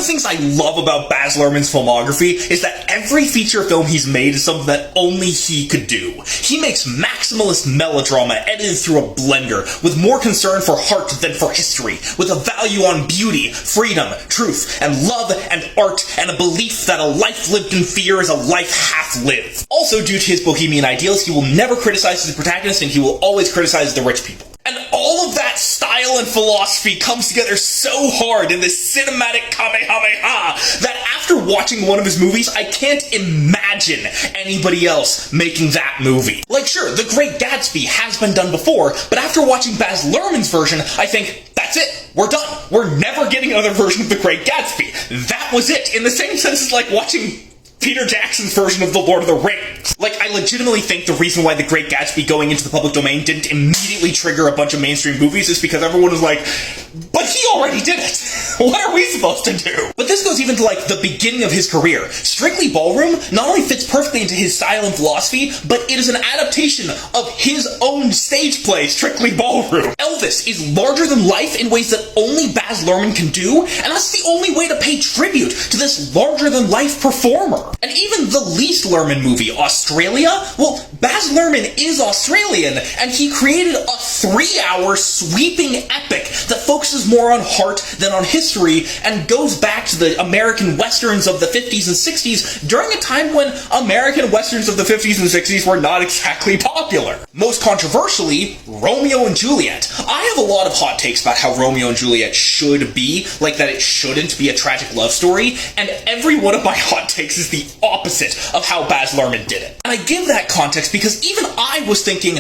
the things I love about Baz Luhrmann's filmography is that every feature film he's made is something that only he could do. He makes maximalist melodrama edited through a blender, with more concern for heart than for history, with a value on beauty, freedom, truth, and love and art, and a belief that a life lived in fear is a life half lived. Also, due to his bohemian ideals, he will never criticize his protagonist, and he will always criticize the rich people. And all of that style and philosophy comes together so hard in this cinematic kamehameha that after watching one of his movies, I can't imagine anybody else making that movie. Like, sure, The Great Gatsby has been done before, but after watching Baz Luhrmann's version, I think, that's it. We're done. We're never getting another version of The Great Gatsby. That was it. In the same sense as, like, watching Peter Jackson's version of The Lord of the Rings. Like, I legitimately think the reason why The Great Gatsby going into the public domain didn't immediately trigger a bunch of mainstream movies is because everyone was like, but he already did it. What are we supposed to do? But this goes even to, like, the beginning of his career. Strictly Ballroom not only fits perfectly into his style and philosophy, but it is an adaptation of his own stage play, Strictly Ballroom. Elvis is larger than life in ways that only Baz Luhrmann can do, and that's the only way to pay tribute to this larger than life performer. And even the least Luhrmann movie, Australia, well, Baz Luhrmann is Australian, and he created a 3-hour sweeping epic that focuses more on heart than on history, and goes back to the American westerns of the 50s and 60s during a time when American westerns of the 50s and 60s were not exactly popular. Most controversially, Romeo and Juliet. I have a lot of hot takes about how Romeo and Juliet should be, like that it shouldn't be a tragic love story, and every one of my hot takes is the opposite of how Baz Luhrmann did it. And I give that context because even I was thinking,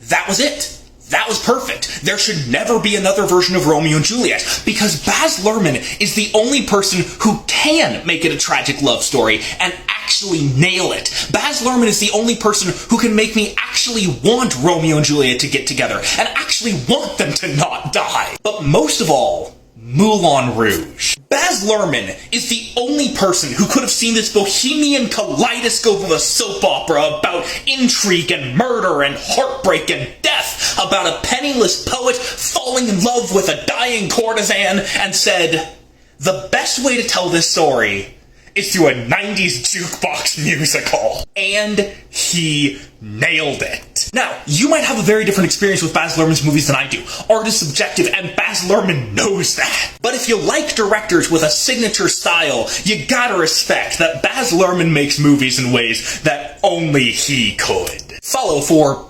that was it. That was perfect. There should never be another version of Romeo and Juliet, because Baz Luhrmann is the only person who can make it a tragic love story and actually nail it. Baz Luhrmann is the only person who can make me actually want Romeo and Juliet to get together and actually want them to not die. But most of all, Moulin Rouge. Baz Luhrmann is the only person who could have seen this bohemian kaleidoscope of a soap opera about intrigue and murder and heartbreak and death, about a penniless poet falling in love with a dying courtesan, and said, the best way to tell this story is through a 90s jukebox musical. And he nailed it. Now, you might have a very different experience with Baz Luhrmann's movies than I do. Art is subjective, and Baz Luhrmann knows that. But if you like directors with a signature style, you gotta respect that Baz Luhrmann makes movies in ways that only he could. Follow for,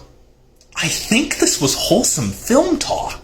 I think this was wholesome film talk.